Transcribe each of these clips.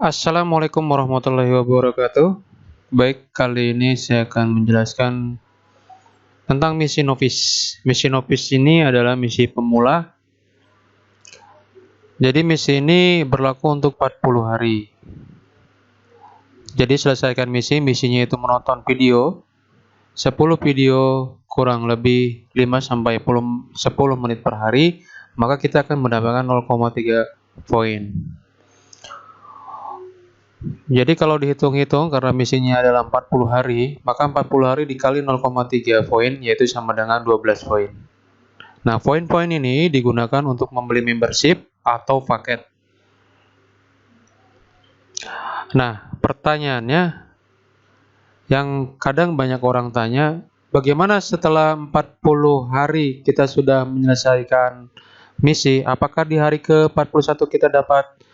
Assalamualaikum warahmatullahi wabarakatuh. Baik, kali ini saya akan menjelaskan tentang misi novice. Misi novice ini adalah misi pemula. Jadi misi ini berlaku untuk 40 hari. Jadi selesaikan misinya itu menonton video 10 video kurang lebih 5-10 menit per hari, maka kita akan mendapatkan 0,3 poin. Jadi kalau dihitung-hitung karena misinya adalah 40 hari, maka 40 hari dikali 0,3 poin yaitu sama dengan 12 poin. Nah, poin-poin ini digunakan untuk membeli membership atau paket. Nah, pertanyaannya yang kadang banyak orang tanya, bagaimana setelah 40 hari kita sudah menyelesaikan misi, apakah di hari ke-41 kita dapatkan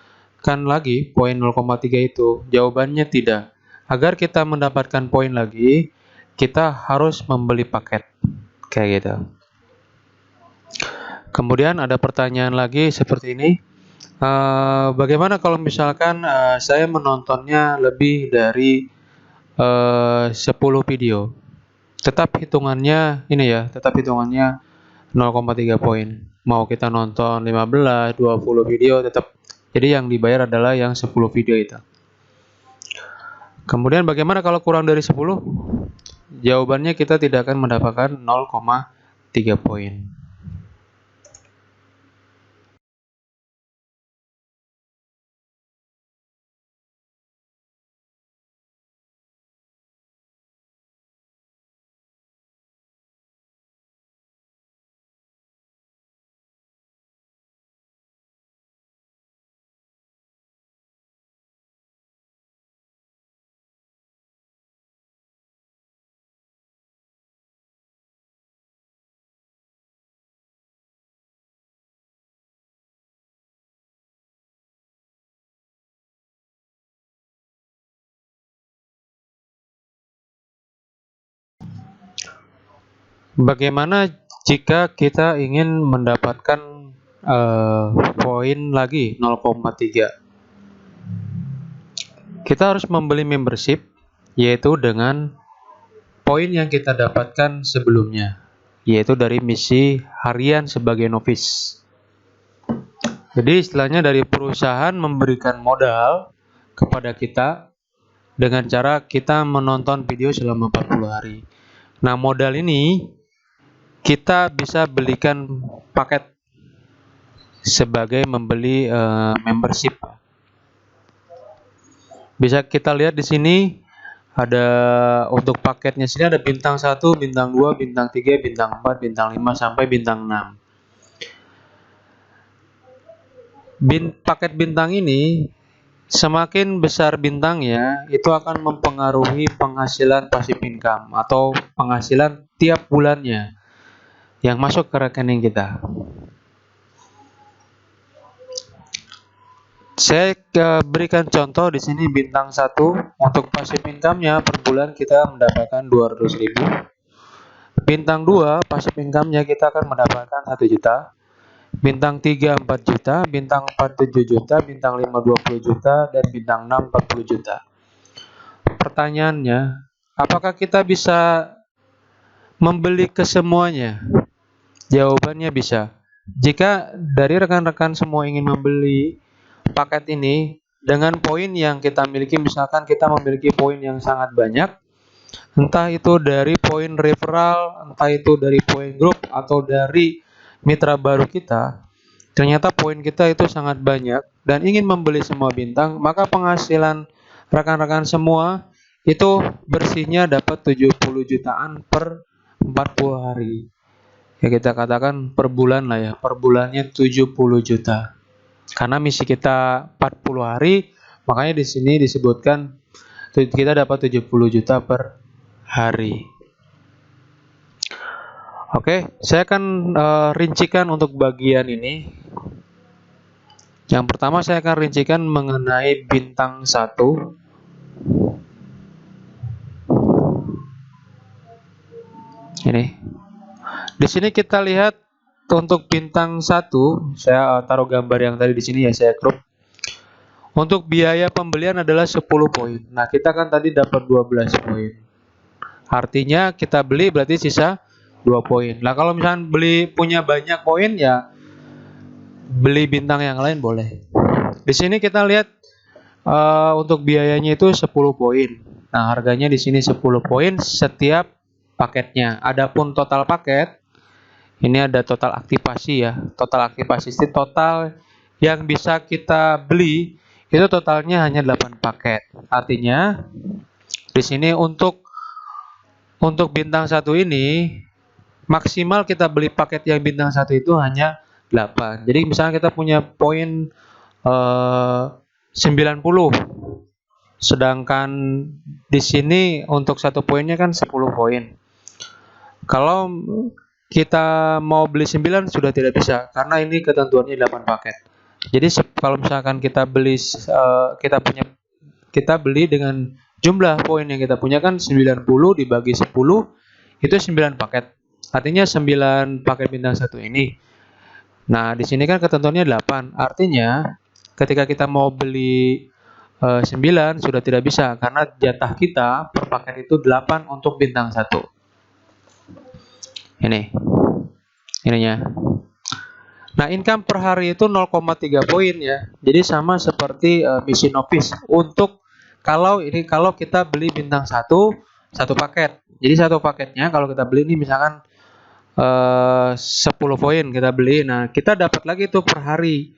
lagi poin 0,3 itu? Jawabannya tidak. Agar kita mendapatkan poin lagi, kita harus membeli paket. Kayak gitu. Kemudian ada pertanyaan lagi seperti ini. Bagaimana kalau misalkan saya menontonnya lebih dari 10 video? Tetap hitungannya ini ya, tetap hitungannya 0,3 poin. Mau kita nonton 15, 20 video tetap. Jadi yang dibayar adalah yang 10 video itu. Kemudian bagaimana kalau kurang dari 10? Jawabannya kita tidak akan mendapatkan 0,3 poin. Bagaimana jika kita ingin mendapatkan poin lagi 0,3? Kita harus membeli membership, yaitu dengan poin yang kita dapatkan sebelumnya, yaitu dari misi harian sebagai novice. Jadi istilahnya dari perusahaan memberikan modal kepada kita dengan cara kita menonton video selama 40 hari. Nah, modal ini kita bisa belikan paket sebagai membeli membership. Bisa kita lihat di sini ada untuk paketnya sini ada bintang 1, bintang 2, bintang 3, bintang 4, bintang 5 sampai bintang 6. Paket bintang ini semakin besar bintangnya itu akan mempengaruhi penghasilan passive income atau penghasilan tiap bulannya yang masuk ke rekening kita. Saya berikan contoh di sini bintang 1 untuk passive income-nya per bulan kita mendapatkan 200.000. Bintang 2 passive income-nya kita akan mendapatkan 1 juta. Bintang 3 4 juta, bintang 4 7 juta, bintang 5 20 juta dan bintang 6 40 juta. Pertanyaannya, apakah kita bisa membeli kesemuanya? Jawabannya bisa. Jika dari rekan-rekan semua ingin membeli paket ini dengan poin yang kita miliki, misalkan kita memiliki poin yang sangat banyak, entah itu dari poin referral, entah itu dari poin grup atau dari mitra baru kita, ternyata poin kita itu sangat banyak dan ingin membeli semua bintang, maka penghasilan rekan-rekan semua itu bersihnya dapat 70 jutaan per 40 hari. Ya kita katakan per bulan lah ya, per bulannya 70 juta. Karena misi kita 40 hari, makanya di sini disebutkan kita dapat 70 juta per hari. Oke, saya akan rincikan untuk bagian ini. Yang pertama saya akan rincikan mengenai bintang 1. Ini. Di sini kita lihat untuk bintang 1, saya taruh gambar yang tadi di sini ya, saya crop. Untuk biaya pembelian adalah 10 poin. Nah, kita kan tadi dapat 12 poin. Artinya kita beli berarti sisa 2 poin. Nah, kalau misalnya beli punya banyak poin ya beli bintang yang lain boleh. Di sini kita lihat untuk biayanya itu 10 poin. Nah, harganya di sini 10 poin setiap paketnya. Adapun total paket, ini ada total aktivasi ya. Total aktivasi itu total yang bisa kita beli itu totalnya hanya 8 paket. Artinya di sini untuk bintang 1 ini maksimal kita beli paket yang bintang 1 itu hanya 8. Jadi misalnya kita punya poin 90. Sedangkan di sini untuk 1 poinnya kan 10 poin. Kalau kita mau beli 9 sudah tidak bisa karena ini ketentuannya 8 paket. Jadi kalau misalkan kita beli kita beli dengan jumlah poin yang kita punya kan 90 dibagi 10 itu 9 paket. Artinya 9 paket bintang 1 ini. Nah, di sini kan ketentuannya 8. Artinya ketika kita mau beli 9 sudah tidak bisa karena jatah kita per paket itu 8 untuk bintang 1. Ininya. Nah, income per hari itu 0,3 poin ya. Jadi sama seperti misi novice untuk kalau kita beli bintang 1 paket. Jadi satu paketnya kalau kita beli ini misalkan 10 poin kita beli. Nah, kita dapat lagi tuh per hari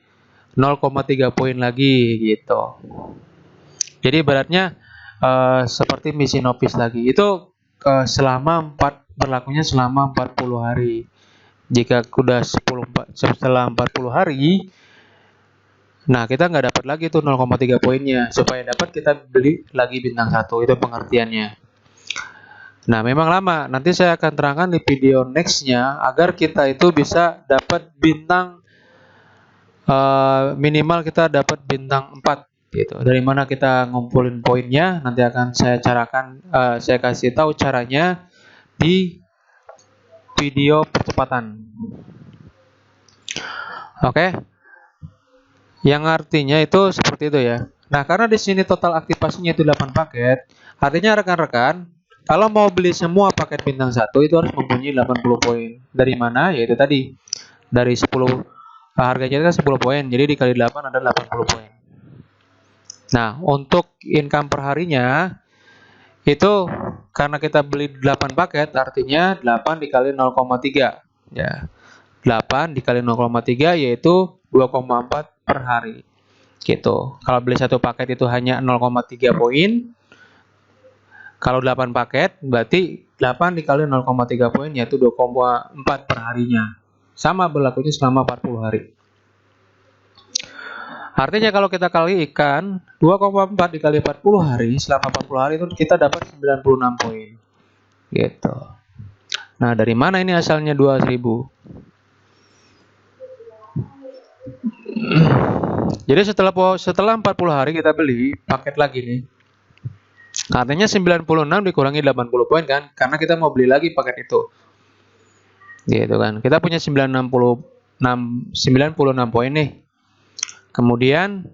0,3 poin lagi gitu. Jadi ibaratnya seperti misi novice lagi. Itu berlakunya selama 40 hari. Jika sudah setelah 40 hari, nah kita nggak dapat lagi tuh 0,3 poinnya. Supaya dapat kita beli lagi bintang 1. Itu pengertiannya. Nah, memang lama. Nanti saya akan terangkan di video nextnya agar kita itu bisa dapat bintang minimal kita dapat bintang 4 gitu. Dari mana kita ngumpulin poinnya nanti akan saya kasih tahu caranya di video percepatan. Oke. Yang artinya itu seperti itu ya. Nah, karena di sini total aktivasinya itu 8 paket, artinya rekan-rekan kalau mau beli semua paket bintang 1 itu harus mempunyai 80 poin. Dari mana? Yaitu tadi dari 10 harganya kan 10 poin. Jadi dikali 8 ada 80 poin. Nah, untuk income per harinya itu karena kita beli 8 paket artinya 8 dikali 0,3 ya. 8 dikali 0,3 yaitu 2,4 per hari. Gitu. Kalau beli satu paket itu hanya 0,3 poin. Kalau 8 paket berarti 8 dikali 0,3 poin yaitu 2,4 per harinya. Sama berlakunya selama 40 hari. Artinya kalau kita kalikan 2,4 dikali 40 hari selama 40 hari itu kita dapat 96 poin. Gitu. Nah, dari mana ini asalnya 2000? Jadi setelah 40 hari kita beli paket lagi nih. Artinya 96 dikurangi 80 poin kan? Karena kita mau beli lagi paket itu. Gitu kan. Kita punya 96 poin nih. Kemudian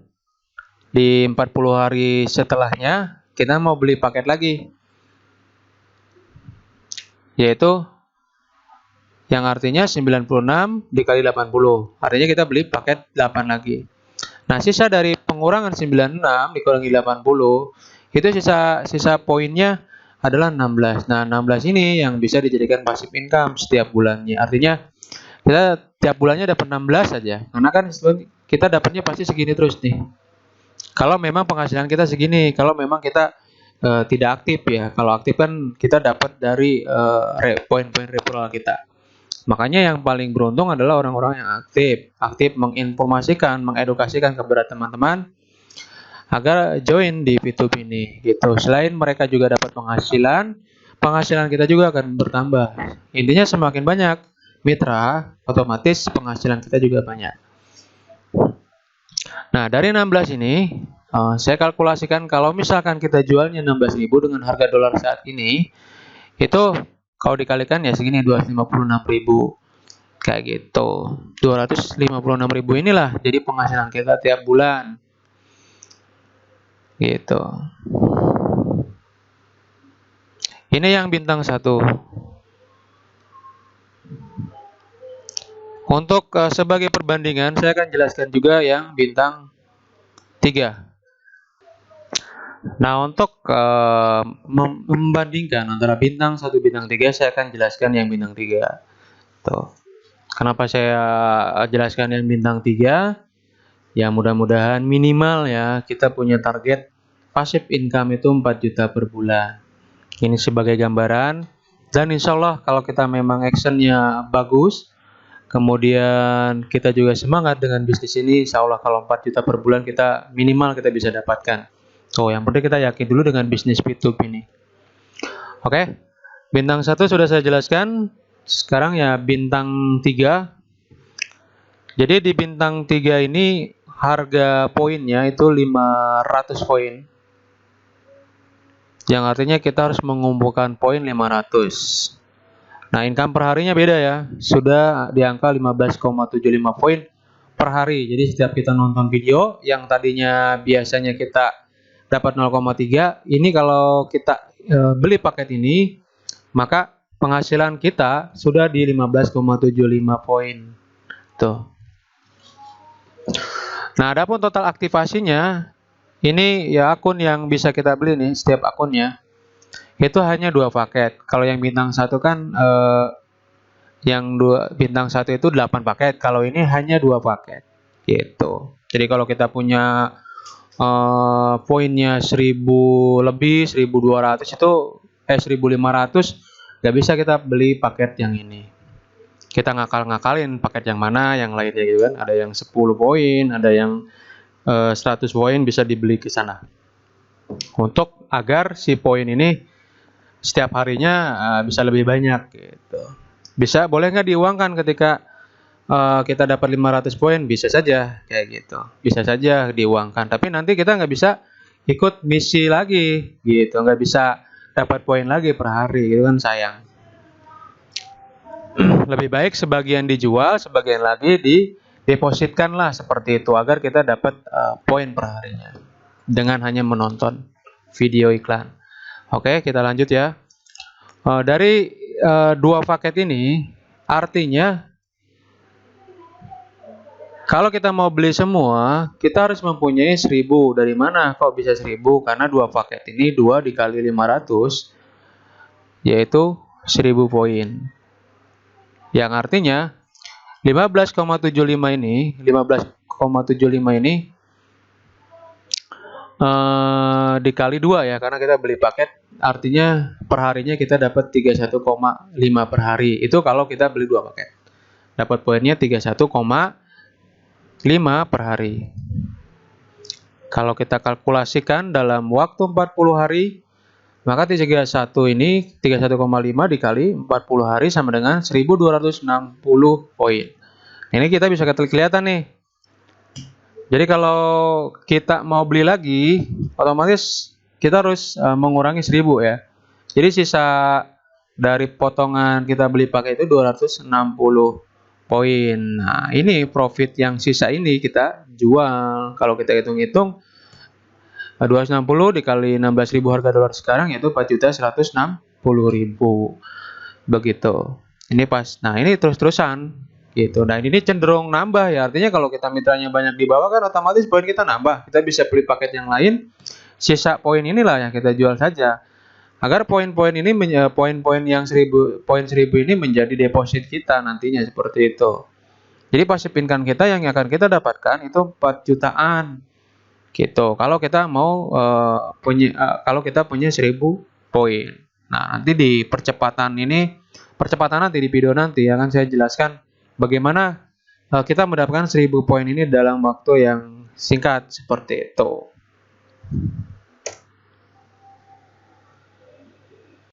di 40 hari setelahnya kita mau beli paket lagi. Yaitu yang artinya 96 dikali 80. Artinya kita beli paket 8 lagi. Nah, sisa dari pengurangan 96 dikurangi 80 itu sisa poinnya adalah 16. Nah, 16 ini yang bisa dijadikan passive income setiap bulannya. Artinya kita tiap bulannya dapat 16 saja. Karena kan kita dapatnya pasti segini terus nih. Kalau memang penghasilan kita segini, kalau memang kita tidak aktif ya. Kalau aktif kan kita dapat dari poin-poin referral kita. Makanya yang paling beruntung adalah orang-orang yang aktif menginformasikan, mengedukasikan kepada teman-teman agar join di VTube ini gitu. Selain mereka juga dapat penghasilan kita juga akan bertambah. Intinya semakin banyak mitra, otomatis penghasilan kita juga banyak. Nah, dari 16 ini saya kalkulasikan kalau misalkan kita jualnya 16.000 dengan harga dolar saat ini itu kalau dikalikan ya segini 256.000 kayak gitu. 256.000 inilah jadi penghasilan kita tiap bulan. Gitu. Ini yang bintang 1. Untuk sebagai perbandingan, saya akan jelaskan juga yang bintang 3. Nah, untuk membandingkan antara bintang 1, bintang 3, saya akan jelaskan yang bintang 3. Tuh. Kenapa saya jelaskan yang bintang 3? Ya, mudah-mudahan minimal ya kita punya target passive income itu 4 juta per bulan. Ini sebagai gambaran. Dan insya Allah kalau kita memang actionnya bagus, kemudian kita juga semangat dengan bisnis ini, insya Allah kalau 4 juta per bulan kita minimal kita bisa dapatkan. So, yang penting kita yakin dulu dengan bisnis P2P ini. Oke, bintang 1 sudah saya jelaskan. Sekarang ya bintang 3. Jadi di bintang 3 ini harga poinnya itu 500 poin. Yang artinya kita harus mengumpulkan poin 500. Nah, income per harinya beda ya. Sudah di angka 15,75 poin per hari. Jadi setiap kita nonton video yang tadinya biasanya kita dapat 0,3, ini kalau kita beli paket ini, maka penghasilan kita sudah di 15,75 poin. Tuh. Nah, adapun total aktivasinya, ini ya akun yang bisa kita beli nih, setiap akunnya itu hanya 2 paket. Kalau yang bintang 1 kan yang bintang 1 itu 8 paket. Kalau ini hanya 2 paket. Gitu. Jadi kalau kita punya poinnya 1000 lebih, 1200 itu 1500, nggak bisa kita beli paket yang ini. Kita ngakal-ngakalin paket yang mana, yang lainnya gitu kan. Ada yang 10 poin, ada yang 100 poin, bisa dibeli ke sana. Untuk agar si poin ini setiap harinya bisa lebih banyak gitu. Bisa, boleh nggak diuangkan ketika kita dapat 500 poin? Bisa saja kayak gitu. Bisa saja diuangkan. Tapi nanti kita nggak bisa ikut misi lagi gitu. Nggak bisa dapat poin lagi per hari gitu kan, sayang. Lebih baik sebagian dijual, sebagian lagi didepositkan lah seperti itu agar kita dapat poin per harinya dengan hanya menonton video iklan. Oke, kita lanjut ya. Dari 2 paket ini, artinya kalau kita mau beli semua, kita harus mempunyai 1000. Dari mana kok bisa 1000? Karena 2 paket ini 2 dikali 500, yaitu 1000 poin. Yang artinya 15,75 ini dikali 2 ya, karena kita beli paket, artinya perharinya kita dapat 31,5 per hari. Itu kalau kita beli 2 paket, dapat poinnya 31,5 per hari. Kalau kita kalkulasikan dalam waktu 40 hari, maka 31 ini 31,5 dikali 40 hari sama dengan 1260 poin. Ini kita bisa kelihatan nih. Jadi kalau kita mau beli lagi, otomatis kita harus mengurangi 1000 ya. Jadi sisa dari potongan kita beli pakai itu 260 poin. Nah, ini profit yang sisa ini kita jual. Kalau kita hitung-hitung 260 dikali 16.000 harga dolar sekarang, yaitu 4.160.000. Begitu. Ini pas. Nah, ini terus-terusan gitu. Nah, ini cenderung nambah ya. Artinya kalau kita mitranya banyak di bawah kan otomatis poin kita nambah. Kita bisa beli paket yang lain. Sisa poin inilah yang kita jual saja. Agar poin-poin ini poin-poin yang 1000 ini menjadi deposit kita nantinya, seperti itu. Jadi passive income kita yang akan kita dapatkan itu 4 jutaan. Gitu. Kalau kita mau kalau kita punya 1000 poin. Nah, nanti di percepatan nanti di video nanti akan saya jelaskan bagaimana kita mendapatkan 1000 poin ini dalam waktu yang singkat, seperti itu.